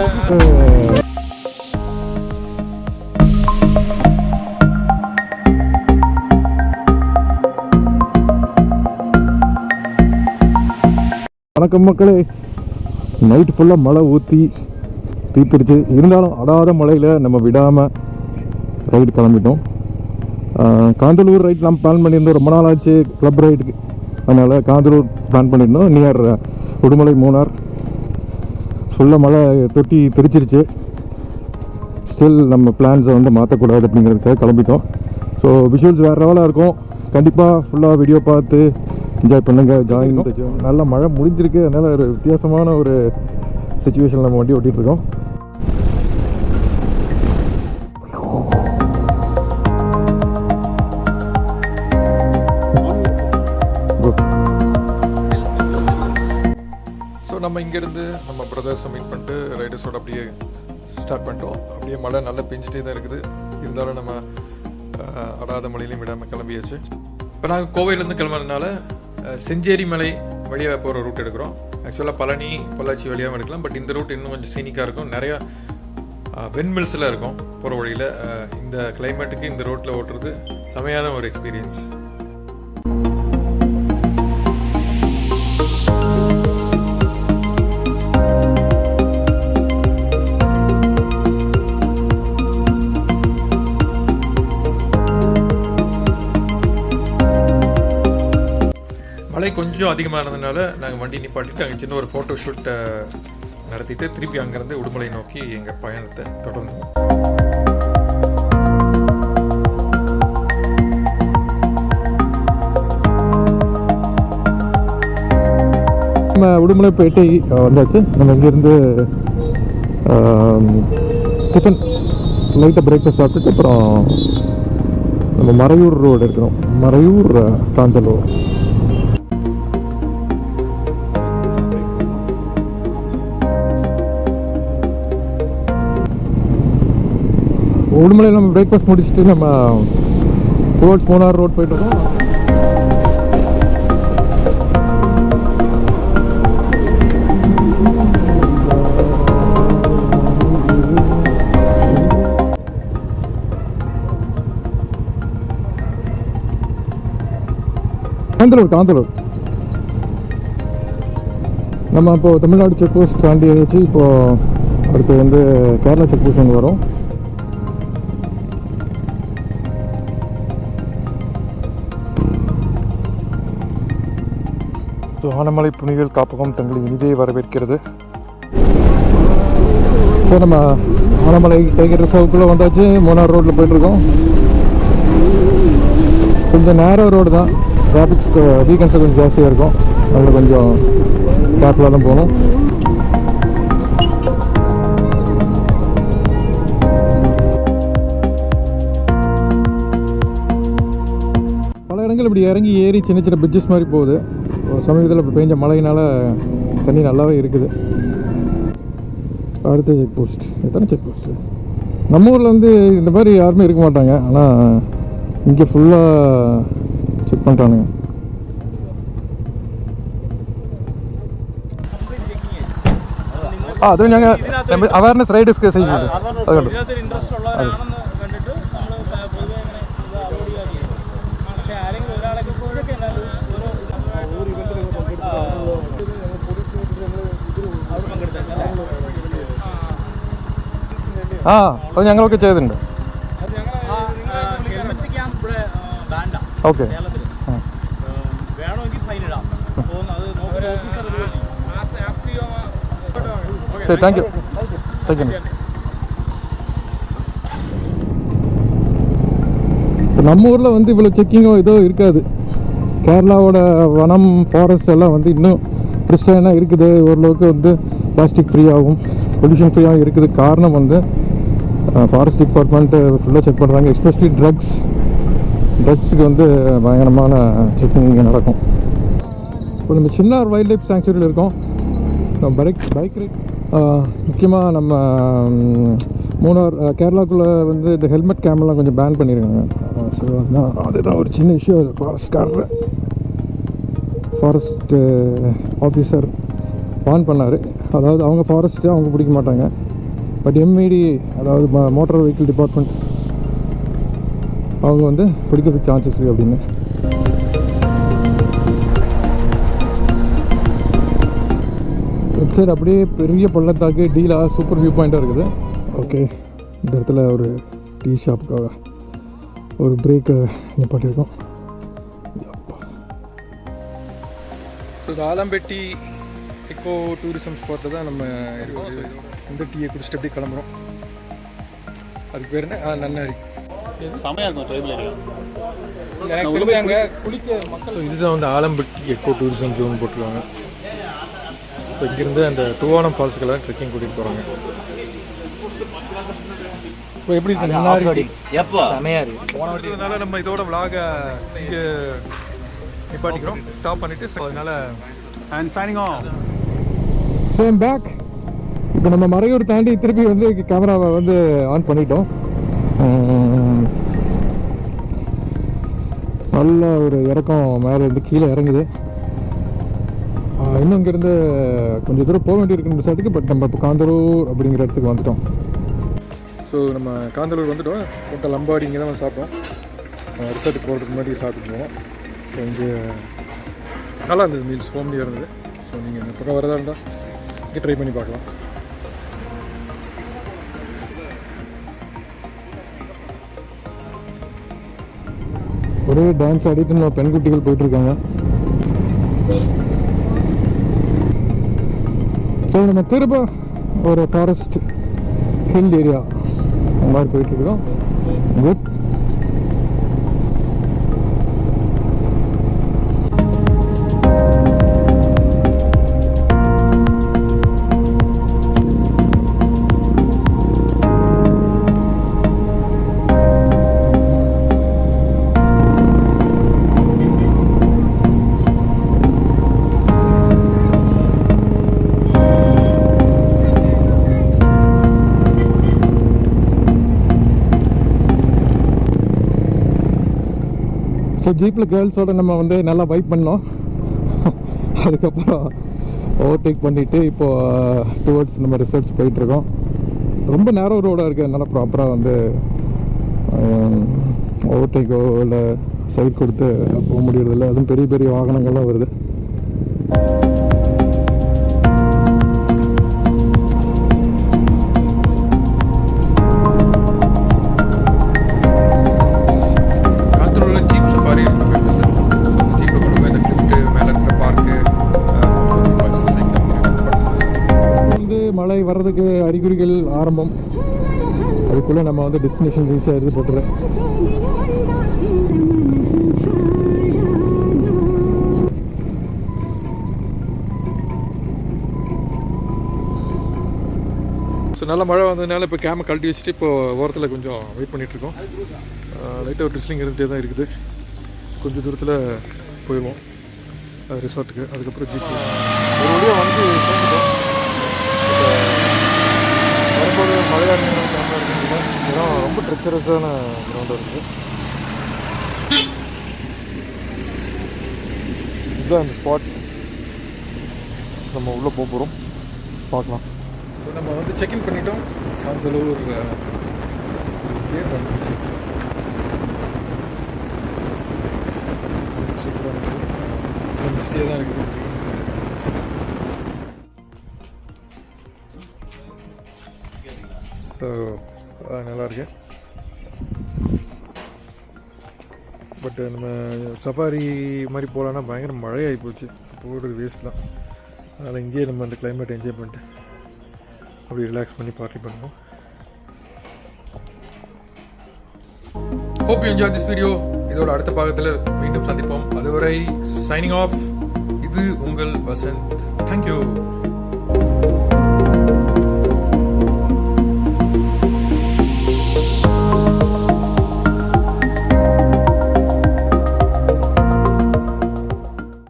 வணக்கம் மக்களே. நைட்டு ஃபுல்லாக மழை ஊற்றி தீர்த்துருச்சு. இருந்தாலும் அடாத மழையில் நம்ம விடாமல் ரைடு கிளம்பிட்டோம். காந்தலூர் ரைட் நம்ம பிளான் பண்ணியிருந்தோம். ரொம்ப நாள் ஆச்சு கிளப் ரைடுக்கு, அதனால் காந்தலூர் பிளான் பண்ணியிருந்தோம். நியர் உடுமலை மூணார். ஃபுல்லாக மழை தொட்டி தெரிச்சிருச்சு. ஸ்டில் நம்ம பிளான்ஸை வந்து மாற்றக்கூடாது அப்படிங்கிறதுக்காக கிளம்பிட்டோம். ஸோ விஷுவல்ஸ் வேறு லெவலாக இருக்கும். கண்டிப்பாக ஃபுல்லாக வீடியோ பார்த்து என்ஜாய் பண்ணுங்கள். ஜாயின் நல்லா மழை முடிஞ்சிருக்கு, அதனால் ஒரு வித்தியாசமான ஒரு சுச்சுவேஷனில் நம்ம வண்டி ஓட்டிகிட்ருக்கோம். ஸோ நம்ம இங்கேருந்து நம்ம பிரதர்ஸை மீட் பண்ணிட்டு ரைடர்ஸோடு அப்படியே ஸ்டார்ட் பண்ணிட்டோம். அப்படியே மழை நல்லா பெஞ்சிட்டே தான் இருக்குது. இருந்தாலும் நம்ம அடாத மழையிலையும் விடாமல் கிளம்பியாச்சு. இப்போ நாங்கள் கோவையிலேருந்து கிளம்புறதுனால செஞ்சேரி மலை வழியாக போகிற ரூட் எடுக்கிறோம். ஆக்சுவலாக பழனி பொள்ளாச்சி வழியாகவும் எடுக்கலாம். பட் இந்த ரூட் இன்னும் கொஞ்சம் சீனிக்காக இருக்கும். நிறையா வெண்மில்ஸ்லாம் இருக்கும் போகிற வழியில். இந்த கிளைமேட்டுக்கு இந்த ரோட்டில் ஓட்டுறது செமையான ஒரு எக்ஸ்பீரியன்ஸ். மழை கொஞ்சம் அதிகமாக இருந்ததுனால நாங்கள் வண்டி நிப்பாட்டிட்டு அங்கே சின்ன ஒரு ஃபோட்டோ ஷூட் நடத்திட்டு திருப்பி அங்கேருந்து உடுமலை நோக்கி எங்கள் பயணத்தை தொடர்ந்தோம். நம்ம உடுமலைப்பேட்டை வந்தாச்சு. நம்ம இங்கேருந்து டிஃபன் லைட்டாக பிரேக்ஃபாஸ்ட் சாப்பிட்டுட்டு அப்புறம் நம்ம மறையூர் ரோடு இருக்கிறோம். மறையூர் காந்தலூர். உடுமலையில் நம்ம பிரேக்ஃபாஸ்ட் முடிச்சுட்டு நம்ம டுவர்ட்ஸ் மூணார் ரோட் போயிட்டு இருக்கோம். காந்தலூர் நம்ம இப்போது தமிழ்நாடு செக் போஸ்ட் தாண்டி வச்சு இப்போது அடுத்து வந்து கேரளா செக் போஸ்ட் அங்கே வரும். ஆனமலை புலிகள் காப்பகம் தங்களை இனிதே வரவேற்கிறது. ஸோ நம்ம ஆனமலை டைகர் ரிசர்வுக்குள்ளே வந்தாச்சு. மூணார் ரோட்டில் போயிட்டுருக்கோம். கொஞ்சம் நேரோ ரோடு தான். டிராஃபிக்ஸ் வீக்கெண்ட்ஸில் கொஞ்சம் ஜாஸ்தியாக இருக்கும். அதில் கொஞ்சம் கேர்ஃபுல்லாக தான் போகணும். பல இடங்கள் இப்படி இறங்கி ஏறி சின்ன சின்ன பிரிட்ஜஸ் மாதிரி போகுது. சமீபத்தில் இப்போ பெஞ்ச மழையினால் தண்ணி நல்லாவே இருக்குது. அடுத்த செக் போஸ்ட். எத்தனை செக் போஸ்ட்டு? நம்ம ஊரில் வந்து இந்த மாதிரி யாருமே இருக்க மாட்டாங்க. ஆனால் இங்கே ஃபுல்லாக செக் பண்ணிட்டானுங்க. അത് ഞങ്ങൾ അവയർനെസ് റൈഡേഴ്സ് ചെയ്യുന്നത് അതുകൊണ്ട് ആ അത് ഞങ്ങളൊക്കെ ചെയ്തിട്ടുണ്ട്. ഓക്കെ சரி, தேங்க்யூ. இப்போ நம்ம ஊரில் வந்து இவ்வளோ செக்கிங்கோ ஏதோ இருக்காது. கேரளாவோட வனம் ஃபாரஸ்ட் எல்லாம் வந்து இன்னும் பிரிஸ்டைனாக இருக்குது. ஓரளவுக்கு வந்து பிளாஸ்டிக் ஃப்ரீயாகவும் பொல்யூஷன் ஃப்ரீயாகவும் இருக்குது. காரணம் வந்து ஃபாரஸ்ட் டிபார்ட்மெண்ட்டு ஃபுல்லாக செக் பண்ணுறாங்க. எஸ்பெஷலி ட்ரக்ஸுக்கு வந்து பயங்கரமான செக்கிங் இங்கே நடக்கும். இப்போ நம்ம சின்ன வைல்ட் லைஃப் சாங்சுரியில் இருக்கோம். பைக் ரைட் முக்கியமாக நம்ம மூணார் கேரளாக்குள்ளே வந்து இந்த ஹெல்மெட் கேமெல்லாம் கொஞ்சம் பேன் பண்ணியிருக்காங்க. ஸோ அதுதான் ஒரு சின்ன இஷ்யூ. ஃபாரஸ்ட்டு ஆஃபீஸர் வார்ன் பண்ணார். அதாவது அவங்க ஃபாரஸ்ட்டு அவங்க பிடிக்க மாட்டாங்க. பட் எம்இடி அதாவது மோட்டார் வெஹிக்கிள் டிபார்ட்மெண்ட் அவங்க வந்து பிடிக்கிறதுக்கு சான்சஸ் இருக்குது அப்படின்னு. வெப்சைட் அப்படியே பெரிய பள்ளத்தாக்கு டீலா சூப்பர் வியூ பாயிண்ட்டாக இருக்குது. ஓகே, இந்த இடத்துல ஒரு டீ ஷாப்புக்காக ஒரு பிரேக்கை நிப்பாட்டியிருக்கோம். ஸோ இது ஆலம்பட்டி எக்கோ டூரிசம் ஸ்பாட்டில் தான் நம்ம இருக்கோம். இந்த டீயை குடிச்சிட்டு அப்படியே கிளம்புறோம். அதுக்கு பேர் என்ன? நன்னாரி. செமையாக இருக்கும் ட்ரைபிள் ஏரியா. அங்கே குளிக்க மக்கள். இதுதான் வந்து ஆலம்பட்டி எக்கோ டூரிசம் ஜோன் போட்டிருக்காங்க. ஸோ இங்கேருந்து அந்த தூவானம் ஃபால்ஸுக்கெல்லாம் ட்ரெக்கிங் கூட்டிகிட்டு போகிறாங்க. இப்போ எப்படி இருக்கு? நன்னாரி எப்போ செமையாக இருக்குது. போன வாட்டினால நம்ம இதோட விலாகை இங்கே நிப்பாட்டிக்கிறோம், ஸ்டாப் பண்ணிவிட்டு. ஸோ அதனால் and signing off. Same back. இப்போ நம்ம மறையூர் தாண்டி திருப்பி வந்து கேமராவை வந்து ஆன் பண்ணிட்டோம். நல்ல ஒரு இறக்கம் மேலே இருந்து கீழே இறங்குது. இன்னும் இங்கேருந்து கொஞ்சம் தூரம் போக வேண்டியிருக்குன்னு ரிசார்ட்டுக்கு. பட் நம்ம இப்போ காந்தலூர் அப்படிங்கிற இடத்துக்கு வந்துட்டோம். ஸோ நம்ம காந்தலூர் வந்துட்டோம். கொட்ட லம்பாடி இங்கே தான் சாப்பிட்டோம். ரிசார்ட்டுக்கு போகிறதுக்கு முன்னாடி சாப்பிட்டு போவோம். ஸோ இங்கே நல்லா இருந்தது, மீல்ஸ் ஹோம்லியாக இருந்தது. ஸோ நீங்கள் இந்த பக்கம் வரதா இருந்தால் இங்கே ட்ரை பண்ணி பார்க்கலாம். ஒரே டான்ஸ் ஆடிட்டு நம்ம பெண்குட்டிகள் போயிட்டுருக்காங்க. ஸோ நம்ம திரும்ப ஒரு ஃபாரஸ்ட் ஹில் ஏரியா அந்த மாதிரி போயிட்டுருக்கோம். குட். ஸோ ஜீப்பில் கேர்ள்ஸோடு நம்ம வந்து நல்லா வைப் பண்ணோம். அதுக்கப்புறம் ஓவர்டேக் பண்ணிவிட்டு இப்போது டுவர்ட்ஸ் நம்ம ரிசர்ட்ஸ் போயிட்டுருக்கோம். ரொம்ப நேரோ ரோடாக இருக்குது, அதனால் ப்ராப்பராக வந்து ஓவர்டேக்கோ இல்லை சைட் கொடுத்து போக முடியறதில்ல. அதுவும் பெரிய பெரிய வாகனங்கள்லாம் வருது. மழை வர்றதுக்கு அறிகுறிகள் ஆரம்பம். அதுக்குள்ளே நம்ம வந்து டெஸ்டினேஷன் ரீச் ஆகிடுது போட்டுறேன். ஸோ நல்ல மழை வந்ததுனால இப்போ கேமை கழட்டி வச்சுட்டு இப்போ ஓரத்தில் கொஞ்சம் வெயிட் பண்ணிகிட்ருக்கோம். லைட்டாக ஒரு ட்ரிஸ்லிங் இருந்துகிட்டே தான் இருக்குது. கொஞ்சம் தூரத்தில் போயிடுவோம் ரிசார்ட்டுக்கு. அதுக்கப்புறம் ஜிபி ஒரு வழியாக வந்து சேர்ந்துட்டோம். வரும்போது மழையாக இருந்ததுனால கேமரா இருக்குங்க. இதெல்லாம் ரொம்ப ட்ரெச்சரஸான கிரவுண்டாக இருக்குது. இதுதான் அந்த ஸ்பாட். நம்ம உள்ளே போக போகிறோம், பார்க்கலாம். ஸோ நம்ம வந்து செக்இன் பண்ணிட்டோம். காந்தலூர் கேட் வந்துச்சு. சூப்பராக இருக்குது. ஸ்டே தான் இருக்குது. ஸோ நல்லாயிருக்கு. பட் நம்ம சஃபாரி மாதிரி போகலான்னா பயங்கர மழையாகி போச்சு. போடுறது வேஸ்ட் தான். அதனால் இங்கேயே நம்ம அந்த கிளைமேட் என்ஜாய் பண்ணிட்டு அப்படி ரிலாக்ஸ் பண்ணி பார்ட்டி பண்ணுவோம். Hope you enjoy this video. இதோட அடுத்த பாகத்தில் மீண்டும் சந்திப்போம். அதுவரை சைனிங் ஆஃப். இது உங்கள் வசந்த். தேங்க்யூ.